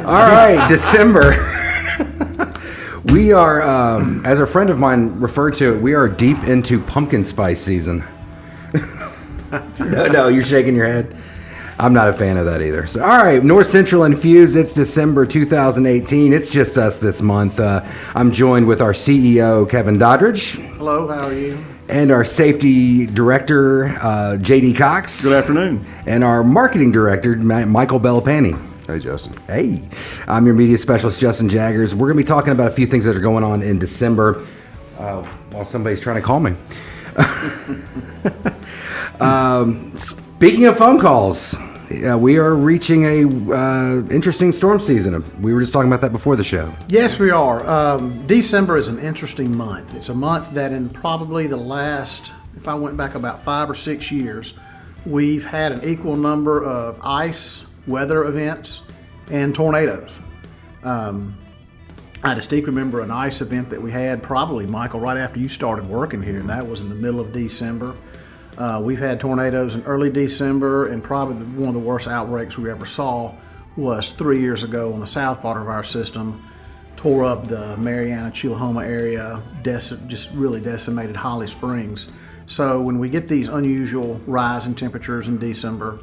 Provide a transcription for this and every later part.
All right, December. We are, as a friend of mine referred to it, we are deep into pumpkin spice season. No, you're shaking your head. I'm not a fan of that either. So, all right, Northcentral Nfused. It's December 2018. It's just us this month. I'm joined with our CEO, Kevin Doddridge. Hello, how are you? And our safety director, J.D. Cox. Good afternoon. And our marketing director, Michael Bellapani. Hey, Justin. Hey. I'm your media specialist, Justin Jaggers. We're going to be talking about a few things that are going on in December while somebody's trying to call me. Speaking of phone calls, we are reaching a interesting storm season. We were just talking about that before the show. Yes, we are. December is an interesting month. It's a month that in probably the last, if I went back about 5 or 6 years, we've had an equal number of ice, weather events, and tornadoes. I distinctly remember an ice event that we had probably, Michael, right after you started working here, and that was in the middle of December. We've had tornadoes in early December, and probably one of the worst outbreaks we ever saw was 3 years ago on the south part of our system. Tore up the Mariana, Chilahoma area, just really decimated Holly Springs. So when we get these unusual rise in temperatures in December,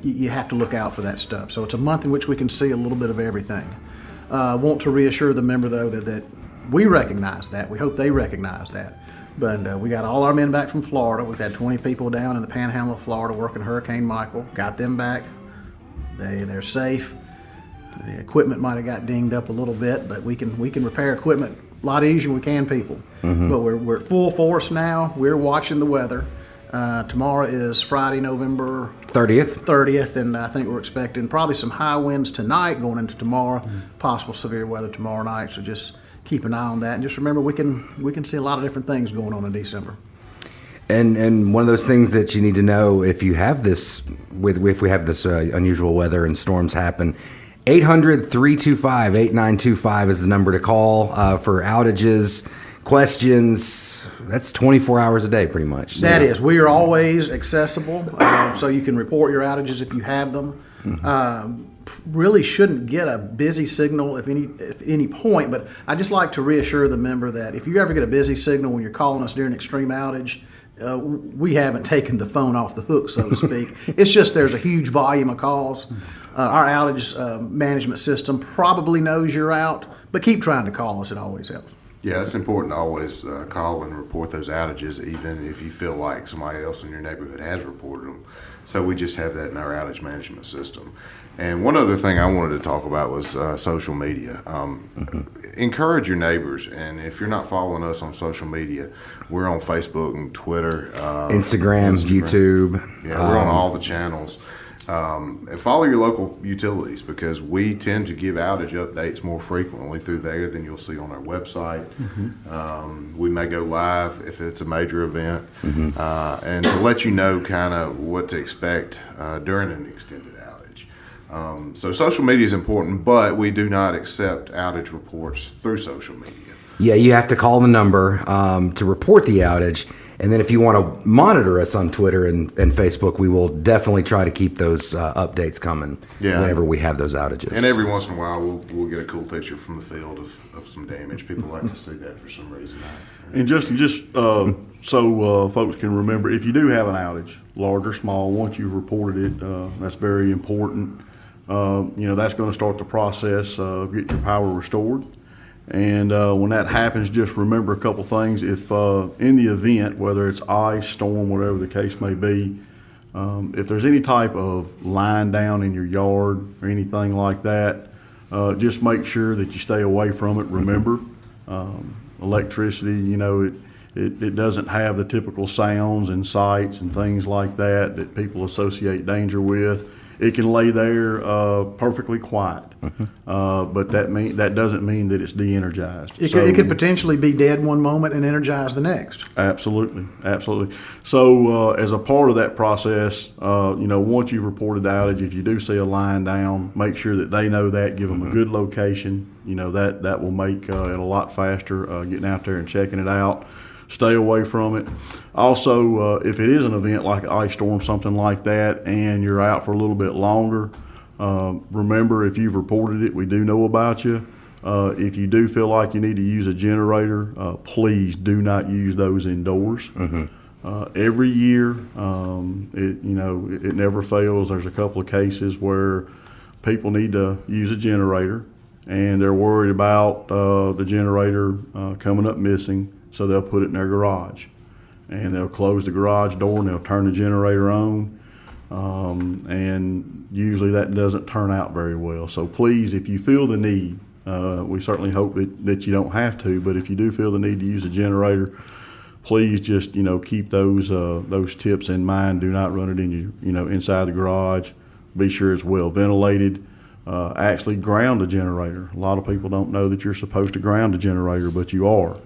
you have to look out for that stuff. So it's a month in which we can see a little bit of everything. Want to reassure the member, though, that we recognize that. We hope they recognize that. But we got all our men back from Florida. We've had 20 people down in the panhandle of Florida working Hurricane Michael. Got them back. They're safe. The equipment might have got dinged up a little bit, but we can repair equipment a lot easier than we can people. Mm-hmm. But we're at full force now. We're watching the weather. Tomorrow is Friday, November 30th, and I think we're expecting probably some high winds tonight going into tomorrow, possible severe weather tomorrow night. So just keep an eye on that, and just remember we can see a lot of different things going on in December. And one of those things that you need to know if you have this, if we have this unusual weather and storms happen, 800-325-8925 is the number to call for outages, questions. That's 24 hours a day, pretty much. That is. We are always accessible, so you can report your outages if you have them. Mm-hmm. Really shouldn't get a busy signal at any point, but I just like to reassure the member that if you ever get a busy signal when you're calling us during extreme outage, we haven't taken the phone off the hook, so to speak. It's just there's a huge volume of calls. Our outage management system probably knows you're out, but keep trying to call us. It always helps. Yeah, it's important to always call and report those outages, even if you feel like somebody else in your neighborhood has reported them. So we just have that in our outage management system. And one other thing I wanted to talk about was social media. Encourage your neighbors, and if you're not following us on social media, we're on Facebook and Twitter. Instagram, YouTube. Yeah, we're on all the channels. And follow your local utilities, because we tend to give outage updates more frequently through there than you'll see on our website. Mm-hmm. We may go live if it's a major event, and to let you know kind of what to expect during an extended outage. So social media is important, but we do not accept outage reports through social media. Yeah, you have to call the number to report the outage. And then if you want to monitor us on Twitter and Facebook, we will definitely try to keep those updates coming whenever we have those outages. And every once in a while, we'll get a cool picture from the field of some damage. People like to see that for some reason. And just so folks can remember, if you do have an outage, large or small, once you've reported it, that's very important. That's going to start the process of getting your power restored. And when that happens, just remember a couple things. If in the event, whether it's ice, storm, whatever the case may be, if there's any type of line down in your yard or anything like that, just make sure that you stay away from it. Remember, electricity, it doesn't have the typical sounds and sights and things like that people associate danger with. It can lay there perfectly quiet, but that doesn't mean that it's de-energized. It could potentially be dead one moment and energized the next. Absolutely. So as a part of that process, once you've reported the outage, if you do see a line down, make sure that they know that, give them a good location. That will make it a lot faster getting out there and checking it out. Stay away from it. Also, if it is an event like an ice storm, something like that, and you're out for a little bit longer, Remember, if you've reported it, we do know about you. If you do feel like you need to use a generator, please do not use those indoors. Every year, it never fails. There's a couple of cases where people need to use a generator, and they're worried about the generator coming up missing, so they'll put it in their garage. And they'll close the garage door and they'll turn the generator on. And usually that doesn't turn out very well. So please, if you feel the need, we certainly hope that you don't have to, but if you do feel the need to use a generator, please just, keep those tips in mind. Do not run it inside the garage. Be sure it's well ventilated. Actually ground a generator. A lot of people don't know that you're supposed to ground a generator, but you are.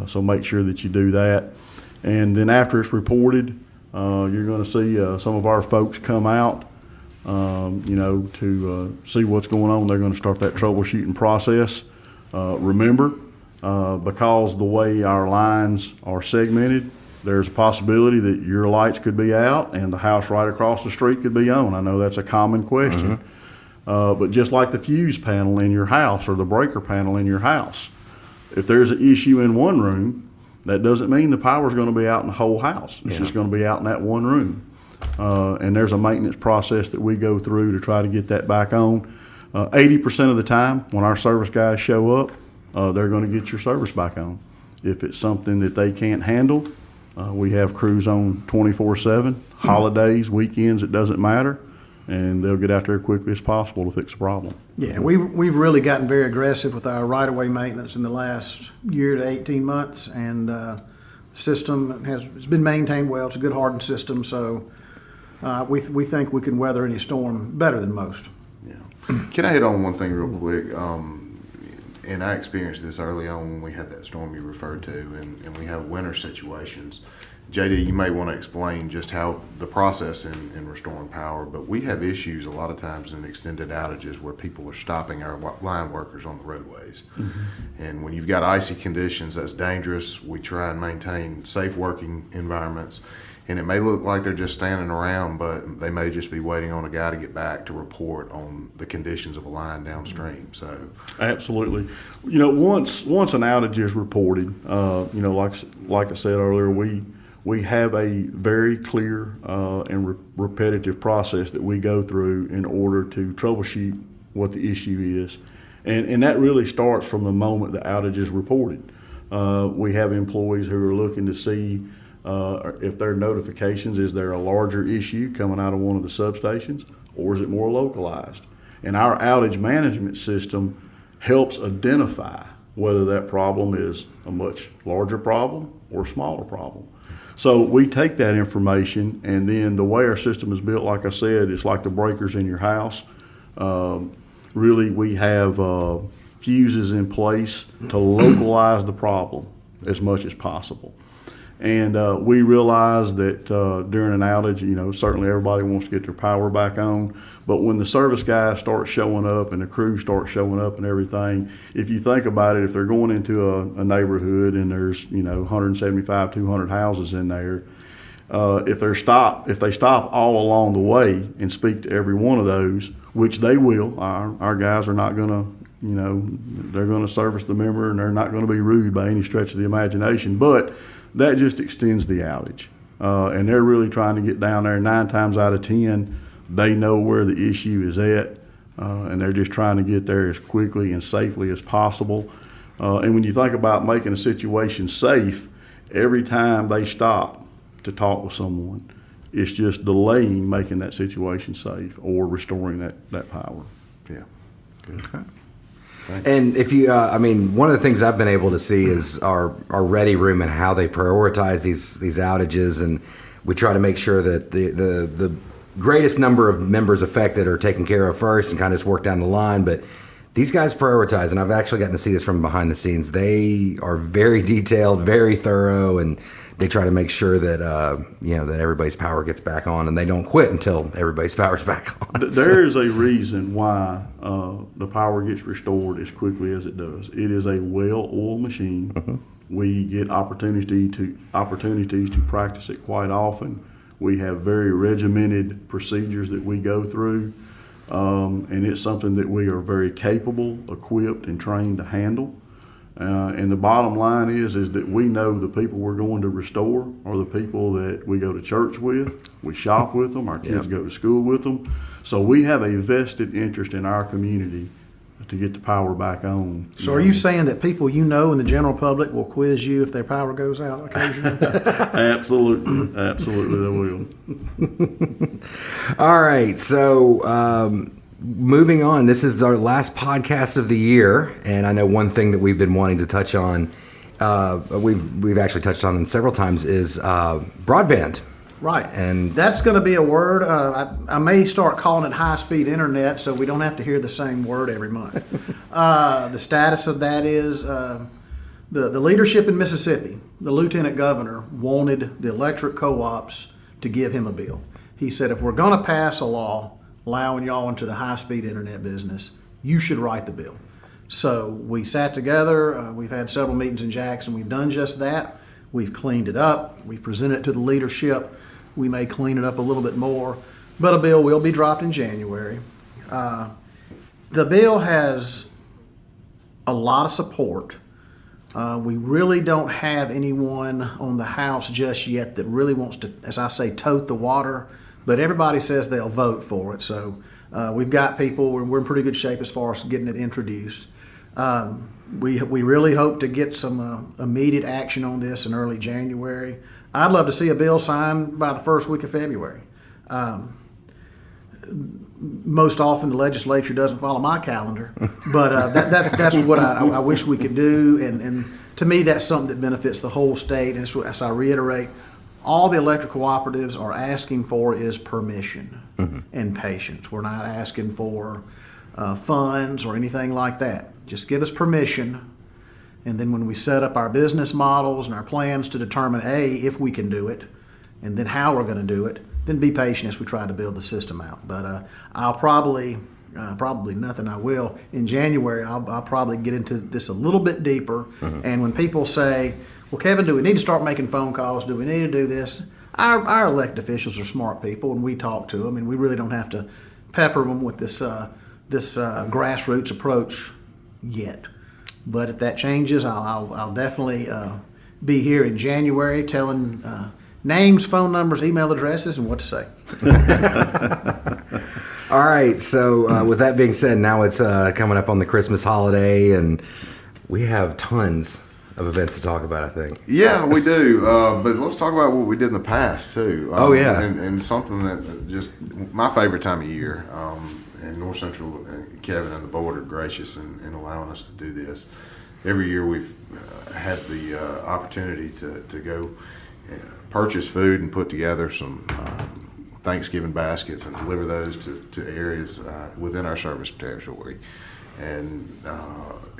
So make sure that you do that. And then after it's reported, you're going to see some of our folks come out, to see what's going on. They're going to start that troubleshooting process. Remember, because the way our lines are segmented, there's a possibility that your lights could be out and the house right across the street could be on. I know that's a common question. But just like the fuse panel in your house or the breaker panel in your house, if there's an issue in one room, that doesn't mean the power's going to be out in the whole house. It's just going to be out in that one room. And there's a maintenance process that we go through to try to get that back on. 80% of the time when our service guys show up, they're going to get your service back on. If it's something that they can't handle, we have crews on 24/7, holidays, weekends, it doesn't matter. And they'll get out there as quickly as possible to fix the problem. Yeah, we've really gotten very aggressive with our right-of-way maintenance in the last year to 18 months, and the system has been maintained well. It's a good hardened system, so we think we can weather any storm better than most. Yeah. Can I hit on one thing real quick? And I experienced this early on when we had that storm you referred to, and we have winter situations. JD, you may want to explain just how the process in restoring power, but we have issues a lot of times in extended outages where people are stopping our line workers on the roadways. And when you've got icy conditions, that's dangerous. We try and maintain safe working environments. And it may look like they're just standing around, but they may just be waiting on a guy to get back to report on the conditions of a line downstream. So, absolutely. Once an outage is reported, like I said earlier, we have a very clear and repetitive process that we go through in order to troubleshoot what the issue is. And that really starts from the moment the outage is reported. We have employees who are looking to see if there are notifications. Is there a larger issue coming out of one of the substations, or is it more localized? And our outage management system helps identify whether that problem is a much larger problem or a smaller problem. So we take that information, and then the way our system is built, like I said, it's like the breakers in your house. Really, we have fuses in place to localize the problem as much as possible. And we realize that during an outage, certainly everybody wants to get their power back on. But when the service guys start showing up and the crews start showing up and everything, if you think about it, if they're going into a neighborhood and there's 175, 200 houses in there, if they stop all along the way and speak to every one of those, which they will, our guys are not going to. They're going to service the member, and they're not going to be rude by any stretch of the imagination. But that just extends the outage. And they're really trying to get down there. 9 times out of 10, they know where the issue is at, and they're just trying to get there as quickly and safely as possible. And when you think about making a situation safe, every time they stop to talk with someone, it's just delaying making that situation safe or restoring that power. Yeah. Good. Okay. And if you, one of the things I've been able to see is our ready room and how they prioritize these outages, and we try to make sure that the greatest number of members affected are taken care of first and kind of just work down the line. But these guys prioritize, and I've actually gotten to see this from behind the scenes. They are very detailed, very thorough, and they try to make sure that that everybody's power gets back on, and they don't quit until everybody's power's back on. There is a reason why the power gets restored as quickly as it does. It is a well-oiled machine. We get opportunities to practice it quite often. We have very regimented procedures that we go through. and it's something that we are very capable, equipped, and trained to handle. And the bottom line is that we know the people we're going to restore are the people that we go to church with, we shop with them, our kids go to school with them. So we have a vested interest in our community to get the power back on. So are you saying that people you know in the general public will quiz you if their power goes out occasionally? Absolutely, absolutely they will. All right, so moving on. This is our last podcast of the year, and I know one thing that we've been wanting to touch on, we've actually touched on several times, is broadband. Right. And that's going to be a word. I may start calling it high-speed internet so we don't have to hear the same word every month. The status of that is the leadership in Mississippi, the lieutenant governor, wanted the electric co-ops to give him a bill. He said, if we're going to pass a law allowing y'all into the high-speed internet business, you should write the bill. So we sat together. We've had several meetings in Jackson. We've done just that. We've cleaned it up. We've presented it to the leadership. We may clean it up a little bit more, but a bill will be dropped in January. The bill has a lot of support. We really don't have anyone on the House just yet that really wants to, as I say, tote the water, but everybody says they'll vote for it. So we've got people, we're in pretty good shape as far as getting it introduced. We really hope to get some immediate action on this in early January. I'd love to see a bill signed by the first week of February. Most often the legislature doesn't follow my calendar, but that's what I wish we could do. And to me, that's something that benefits the whole state. And as I reiterate, all the electric cooperatives are asking for is permission and patience. We're not asking for funds or anything like that. Just give us permission. And then when we set up our business models and our plans to determine, A, if we can do it, and then how we're going to do it, then be patient as we try to build the system out. But I'll probably nothing I will. In January, I'll probably get into this a little bit deeper. And when people say, well, Kevin, do we need to start making phone calls? Do we need to do this? Our elected officials are smart people, and we talk to them, and we really don't have to pepper them with this grassroots approach yet. But if that changes, I'll definitely be here in January telling names, phone numbers, email addresses, and what to say. All right. So with that being said, now it's coming up on the Christmas holiday, and we have tons of events to talk about, I think. Yeah, we do. But let's talk about what we did in the past, too. Oh, yeah. And something that just my favorite time of year. And Northcentral, Kevin and the board are gracious in allowing us to do this. Every year we've had the opportunity to go purchase food and put together some Thanksgiving baskets and deliver those to areas within our service territory. And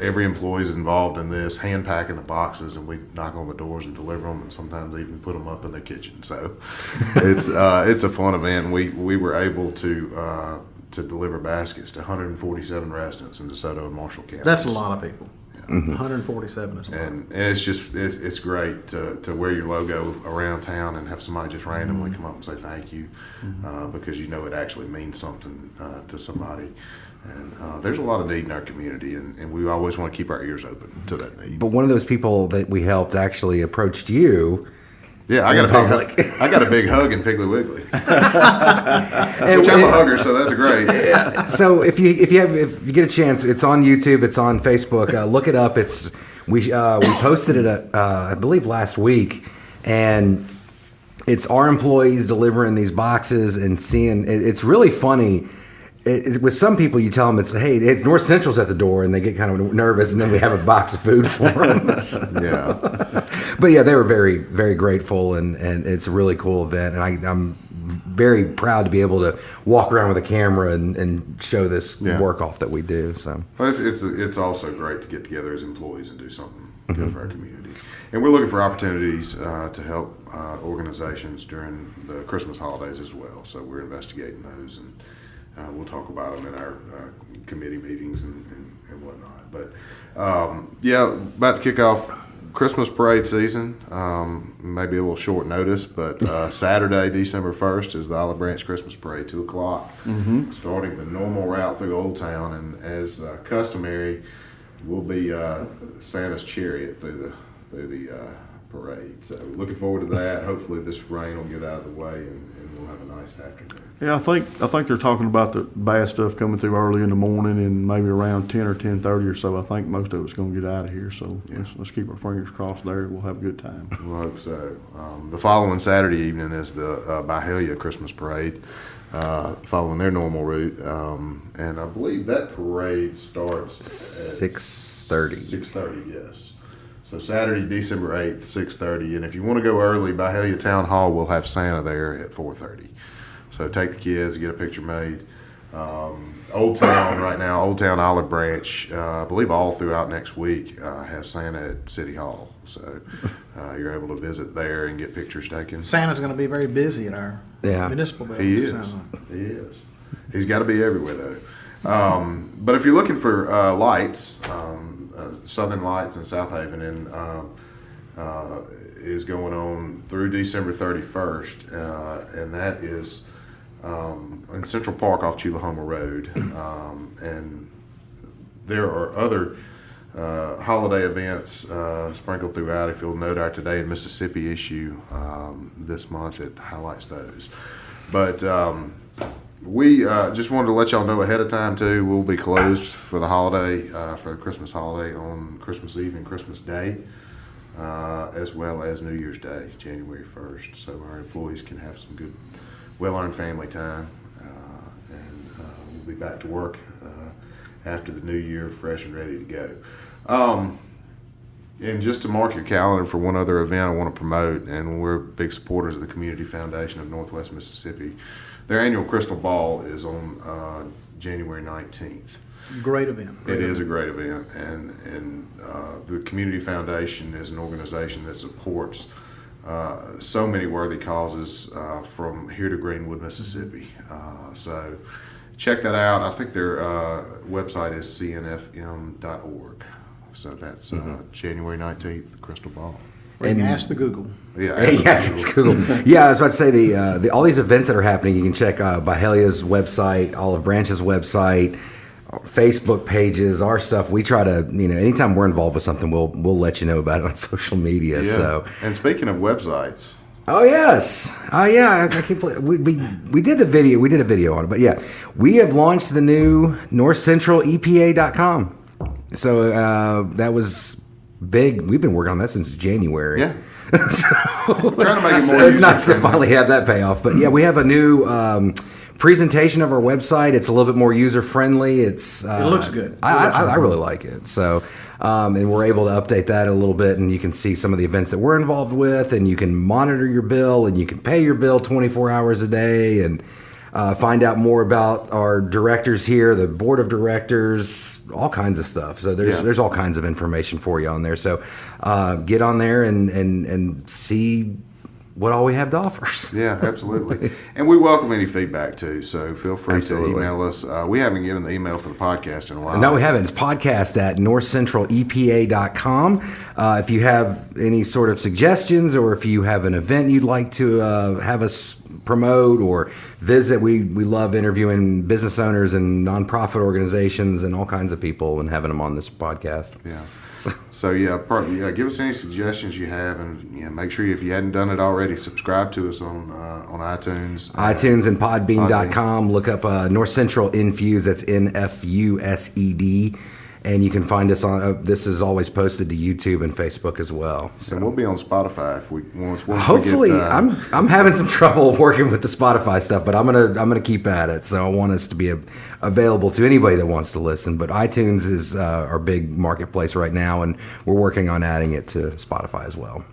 every employee is involved in this, hand packing the boxes, and we knock on the doors and deliver them, and sometimes even put them up in their kitchen. So it's a fun event. We were able to deliver baskets to 147 residents in DeSoto and Marshall County. That's a lot of people. Yeah. 147 is a lot. And it's just it's great to wear your logo around town and have somebody just randomly come up and say thank you, because you know it actually means something to somebody. And there's a lot of need in our community, and we always want to keep our ears open to that need. But one of those people that we helped actually approached you. Yeah, I got a big hug in Piggly Wiggly, which I'm a hugger, so that's great. Yeah. So if you get a chance, it's on YouTube, it's on Facebook. Look it up. We posted it I believe last week, and it's our employees delivering these boxes and seeing. It's really funny. With some people, you tell them it's Northcentral's at the door, and they get kind of nervous, and then we have a box of food for them. Yeah. But yeah, they were very, very grateful, and it's a really cool event, and I'm very proud to be able to walk around with a camera and show this work off that we do. So well, it's also great to get together as employees and do something good for our community. And we're looking for opportunities to help organizations during the Christmas holidays as well. So we're investigating those, and we'll talk about them in our committee meetings and whatnot. But about to kick off Christmas parade season, maybe a little short notice, but Saturday, December 1st is the Olive Branch Christmas Parade, 2 o'clock, starting the normal route through Old Town, and as customary, will be Santa's chariot through the parade. So looking forward to that. Hopefully this rain will get out of the way and we'll have a nice afternoon. Yeah, I think they're talking about the bad stuff coming through early in the morning, and maybe around 10 or 10:30 or so. I think most of it's going to get out of here. So let's keep our fingers crossed there. We'll have a good time. We'll hope so. The following Saturday evening is the Byhalia Christmas Parade, following their normal route, and I believe that parade starts at 6:30. 6:30, yes. So Saturday, December 8th, 6:30, and if you want to go early, Byhalia Town Hall will have Santa there at 4:30. So take the kids, get a picture made. Old Town right now, Old Town Olive Branch, I believe all throughout next week has Santa at City Hall. So you're able to visit there and get pictures taken. Santa's going to be very busy at our municipal building. He is. He is. He's got to be everywhere though. But if you're looking for lights, Southern Lights in South Haven, and is going on through December 31st, and that is in Central Park off Chulahoma Road, and there are other holiday events sprinkled throughout. If you'll note our Today in Mississippi issue this month, it highlights those. But we just wanted to let y'all know ahead of time too. We'll be closed for the holiday, for the Christmas holiday on Christmas Eve and Christmas Day, as well as New Year's Day, January 1st. So our employees can have some good, well-earned family time, and we'll be back to work after the new year, fresh and ready to go. And just to mark your calendar for one other event I want to promote, and we're big supporters of the Community Foundation of Northwest Mississippi. Their annual Crystal Ball is on January 19th. Great event. It is a great event, and the Community Foundation is an organization that supports so many worthy causes from here to Greenwood, Mississippi. So check that out. I think their website is cnfm.org. So that's January 19th, the Crystal Ball. And ask the Google. Yeah, Yes, it's Google. Yeah, I was about to say the all these events that are happening. You can check Byhalia's website, Olive Branch's website, Facebook pages, our stuff. We try to, anytime we're involved with something, we'll let you know about it on social media. Yeah. So, and speaking of websites, oh yes, I keep we did the video. We did a video on it, but yeah, we have launched the new Northcentral.epa.com. So that was big. We've been working on that since January. yeah. So, Trying to make it more it's nice to user-friendly. finally have that payoff. But yeah, we have a new presentation of our website. It's a little bit more user friendly. It looks good. I really like it. So, and we're able to update that a little bit, and you can see some of the events that we're involved with, and you can monitor your bill, and you can pay your bill 24 hours a day, and find out more about our directors here, the board of directors, all kinds of stuff. So there's all kinds of information for you on there. So get on there and see what all we have to offer. Yeah, absolutely. And we welcome any feedback too. So feel free Absolutely. to email us. We haven't given the email for the podcast in a while. No, we haven't. It's podcast at northcentralepa.com. If you have any sort of suggestions, or if you have an event you'd like to have us promote or visit, we love interviewing business owners and nonprofit organizations and all kinds of people and having them on this podcast. Yeah. So give us any suggestions you have, and make sure if you hadn't done it already, subscribe to us on iTunes. iTunes and Podbean.com. Look up North Central Nfused. That's Nfused. And you can find us on. This is always posted to YouTube and Facebook as well. So we'll be on Spotify if we once Hopefully, we get, I'm having some trouble working with the Spotify stuff, but I'm gonna keep at it. So I want us to be available to anybody that wants to listen. But iTunes is our big marketplace right now, and we're working on adding it to Spotify as well.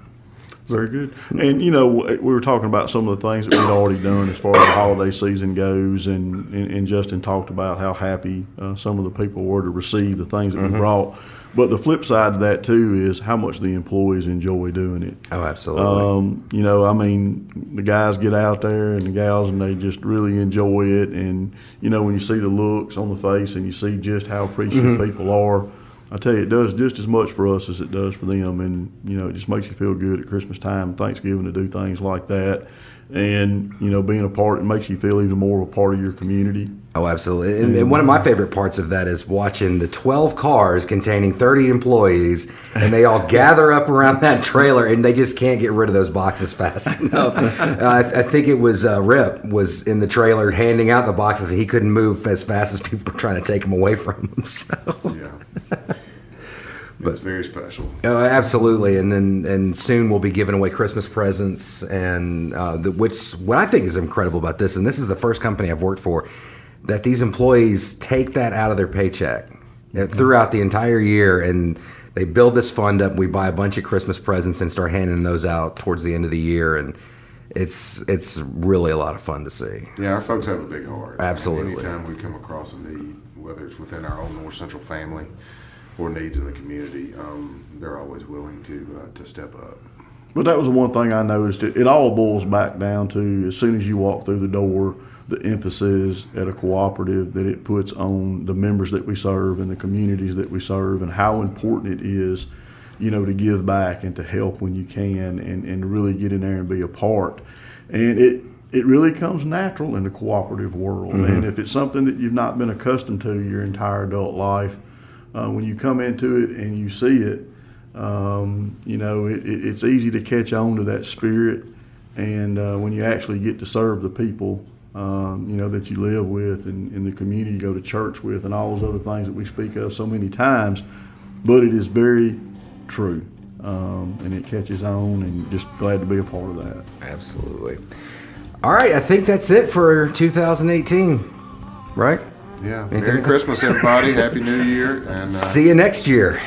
Very good. And, we were talking about some of the things that we'd already done as far as the holiday season goes, and Justin talked about how happy some of the people were to receive the things that we brought. But the flip side of that, too, is how much the employees enjoy doing it. Oh, absolutely. The guys get out there and the gals, and they just really enjoy it. And, when you see the looks on the face and you see just how appreciative people are, I tell you, it does just as much for us as it does for them. And, you know, it just makes you feel good at Christmas time, Thanksgiving, to do things like that. And, you know, being a part, it makes you feel even more of a part of your community. Oh, absolutely. And one of my favorite parts of that is watching the 12 cars containing 30 employees, and they all gather up around that trailer, and they just can't get rid of those boxes fast enough. I think it was Rip was in the trailer handing out the boxes, and he couldn't move as fast as people were trying to take them away from him. So. Yeah. It's very special. Oh, absolutely, and soon we'll be giving away Christmas presents, and what I think is incredible about this, and this is the first company I've worked for, that these employees take that out of their paycheck throughout the entire year, and they build this fund up. We buy a bunch of Christmas presents and start handing those out towards the end of the year, and it's really a lot of fun to see. Yeah, our folks have a big heart. Absolutely. Anytime we come across a need, whether it's within our own Northcentral family or needs in the community, they're always willing to step up. But that was the one thing I noticed. It all boils back down to, as soon as you walk through the door, the emphasis at a cooperative that it puts on the members that we serve and the communities that we serve, and how important it is, you know, to give back and to help when you can, and really get in there and be a part. And it really comes natural in the cooperative world. Mm-hmm. And if it's something that you've not been accustomed to your entire adult life, when you come into it and you see it, you know, it's easy to catch on to that spirit. And when you actually get to serve the people, you know, that you live with, and in the community you go to church with, and all those other things that we speak of so many times, but it is very true. And it catches on, and just glad to be a part of that. Absolutely. All right, I think that's it for 2018, right? Yeah. Merry Christmas, everybody. Happy New Year. And see you next year.